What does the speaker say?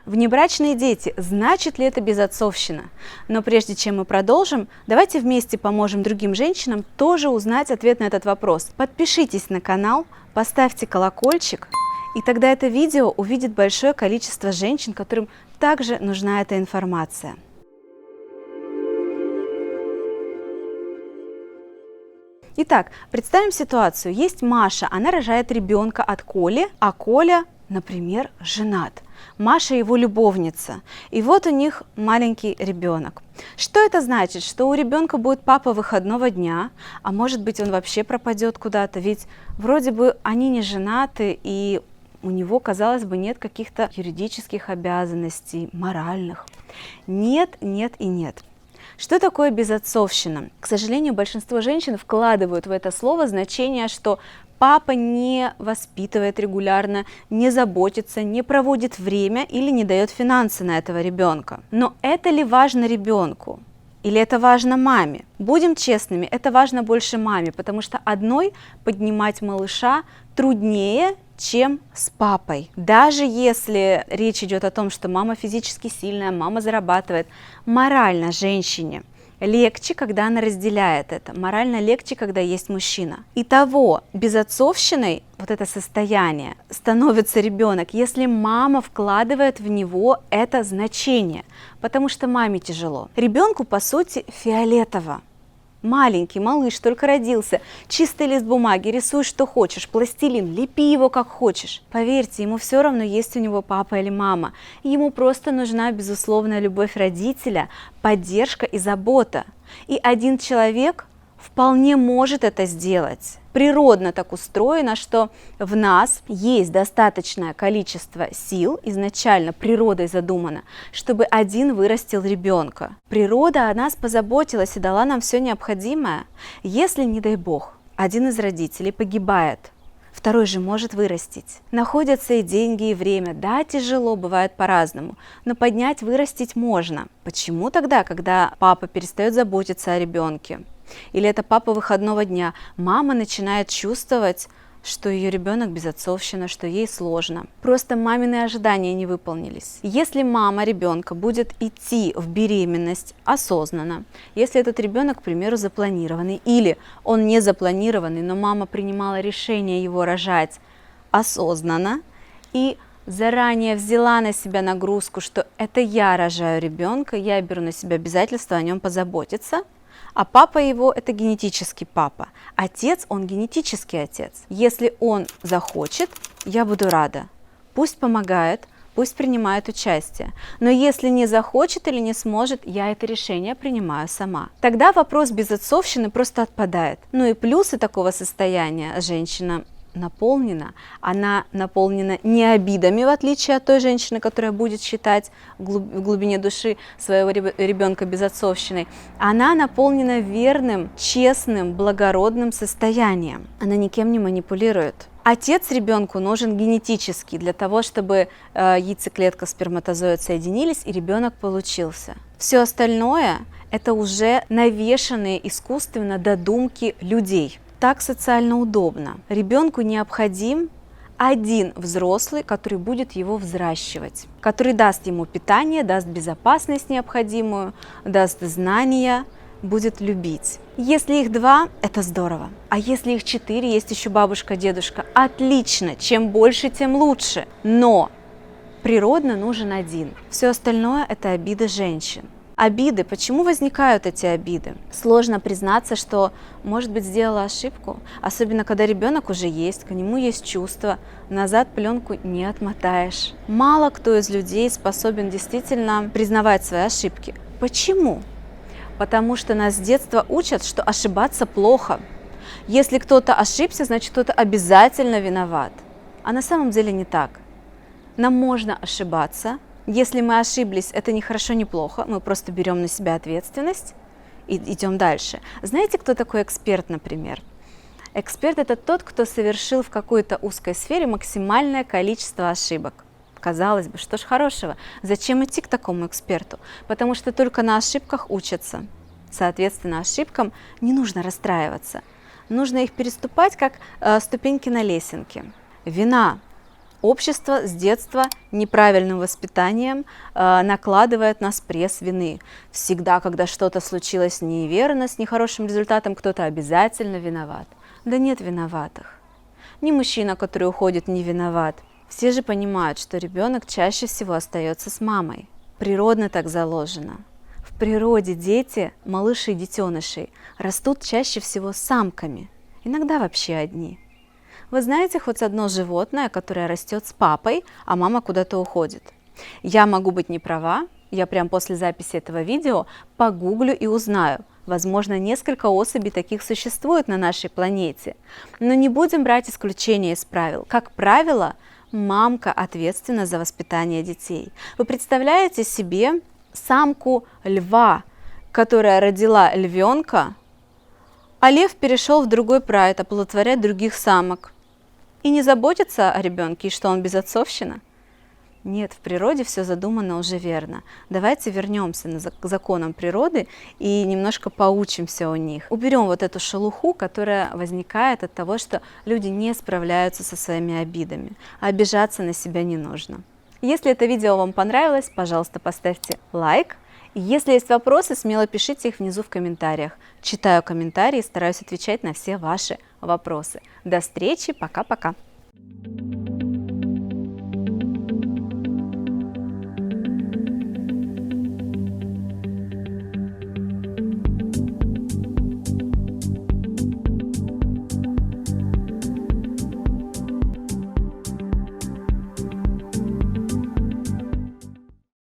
Внебрачные дети, значит ли это безотцовщина? Но прежде чем мы продолжим, давайте вместе поможем другим женщинам тоже узнать ответ на этот вопрос. Подпишитесь на канал, поставьте колокольчик, и тогда это видео увидит большое количество женщин, которым также нужна эта информация. Итак, представим ситуацию. Есть Маша, она рожает ребенка от Коли, а Коля, например, женат. Маша его любовница. И вот у них маленький ребенок. Что это значит? Что у ребенка будет папа выходного дня, а может быть он вообще пропадет куда-то, ведь вроде бы они не женаты, и у него, казалось бы, нет каких-то юридических обязанностей, моральных. Нет, нет и нет. Что такое безотцовщина? К сожалению, большинство женщин вкладывают в это слово значение, что папа не воспитывает регулярно, не заботится, не проводит время или не дает финансы на этого ребенка. Но это ли важно ребенку? Или это важно маме? Будем честными, это важно больше маме, потому что одной поднимать малыша труднее, чем с папой. Даже если речь идет о том, что мама физически сильная, мама зарабатывает, морально женщине легче, когда она разделяет это, морально легче, когда есть мужчина. Итого, безотцовщиной вот это состояние становится ребенок, если мама вкладывает в него это значение, потому что маме тяжело. Ребенку, по сути, фиолетово. Маленький малыш только родился, чистый лист бумаги, рисуй что хочешь, пластилин, лепи его как хочешь. Поверьте, ему все равно, есть у него папа или мама. Ему просто нужна безусловная любовь родителя, поддержка и забота. И один человек вполне может это сделать. Природно так устроено, что в нас есть достаточное количество сил, изначально природой задумано, чтобы один вырастил ребенка. Природа о нас позаботилась и дала нам все необходимое. Если, не дай бог, один из родителей погибает, второй же может вырастить. Находятся и деньги, и время. Да, тяжело, бывает по-разному, но поднять, вырастить можно. Почему тогда, когда папа перестает заботиться о ребенке? Или это папа выходного дня, мама начинает чувствовать, что ее ребенок безотцовщина, что ей сложно. Просто мамины ожидания не выполнились. Если мама ребенка будет идти в беременность осознанно, если этот ребенок, к примеру, запланированный, или он не запланированный, но мама принимала решение его рожать осознанно и заранее взяла на себя нагрузку, что это я рожаю ребенка, я беру на себя обязательство о нем позаботиться, а папа его – это генетический папа. Отец, он генетический отец. Если он захочет, я буду рада. Пусть помогает, пусть принимает участие. Но если не захочет или не сможет, я это решение принимаю сама. Тогда вопрос безотцовщины просто отпадает. Ну и плюсы такого состояния: женщина наполнена, она наполнена не обидами, в отличие от той женщины, которая будет считать в глубине души своего ребенка безотцовщиной. Она наполнена верным, честным, благородным состоянием. Она никем не манипулирует. Отец ребенку нужен генетически для того, чтобы яйцеклетка, сперматозоид соединились и ребенок получился. Все остальное – это уже навешанные искусственно додумки людей. Так социально удобно. Ребенку необходим один взрослый, который будет его взращивать, который даст ему питание, даст безопасность необходимую, даст знания, будет любить. Если их два, это здорово. А если их 4, есть еще бабушка, дедушка, отлично, чем больше, тем лучше. Но природно нужен один. Все остальное – это обиды женщин. Обиды. Почему возникают эти обиды? Сложно признаться, что, может быть, сделала ошибку, особенно когда ребенок уже есть, к нему есть чувства, назад пленку не отмотаешь. Мало кто из людей способен действительно признавать свои ошибки. Почему? Потому что нас с детства учат, что ошибаться плохо. Если кто-то ошибся, значит, кто-то обязательно виноват. А на самом деле не так. Нам можно ошибаться. Если мы ошиблись, это не хорошо, не плохо, мы просто берем на себя ответственность и идем дальше. Знаете, кто такой эксперт, например? Эксперт – это тот, кто совершил в какой-то узкой сфере максимальное количество ошибок. Казалось бы, что ж хорошего, зачем идти к такому эксперту? Потому что только на ошибках учатся. Соответственно, ошибкам не нужно расстраиваться. Нужно их переступать, как ступеньки на лесенке. Вина Общество с детства неправильным воспитанием накладывает нас пресс вины. Всегда, когда что-то случилось неверно, с нехорошим результатом, кто-то обязательно виноват. Да нет виноватых. Ни мужчина, который уходит, не виноват. Все же понимают, что ребенок чаще всего остается с мамой. Природно так заложено. В природе дети, малыши и детеныши, растут чаще всего самками, иногда вообще одни. Вы знаете хоть одно животное, которое растет с папой, а мама куда-то уходит? Я могу быть не права, я прямо после записи этого видео погуглю и узнаю. Возможно, несколько особей таких существует на нашей планете. Но не будем брать исключения из правил. Как правило, мамка ответственна за воспитание детей. Вы представляете себе самку льва, которая родила львенка, а лев перешел в другой прайд, оплодотворять других самок. И не заботится о ребенке, и что он безотцовщина? Нет, в природе все задумано уже верно. Давайте вернемся к законам природы и немножко поучимся у них. Уберем вот эту шелуху, которая возникает от того, что люди не справляются со своими обидами. А обижаться на себя не нужно. Если это видео вам понравилось, пожалуйста, поставьте лайк. И если есть вопросы, смело пишите их внизу в комментариях. Читаю комментарии и стараюсь отвечать на все ваши вопросы. До встречи, пока-пока.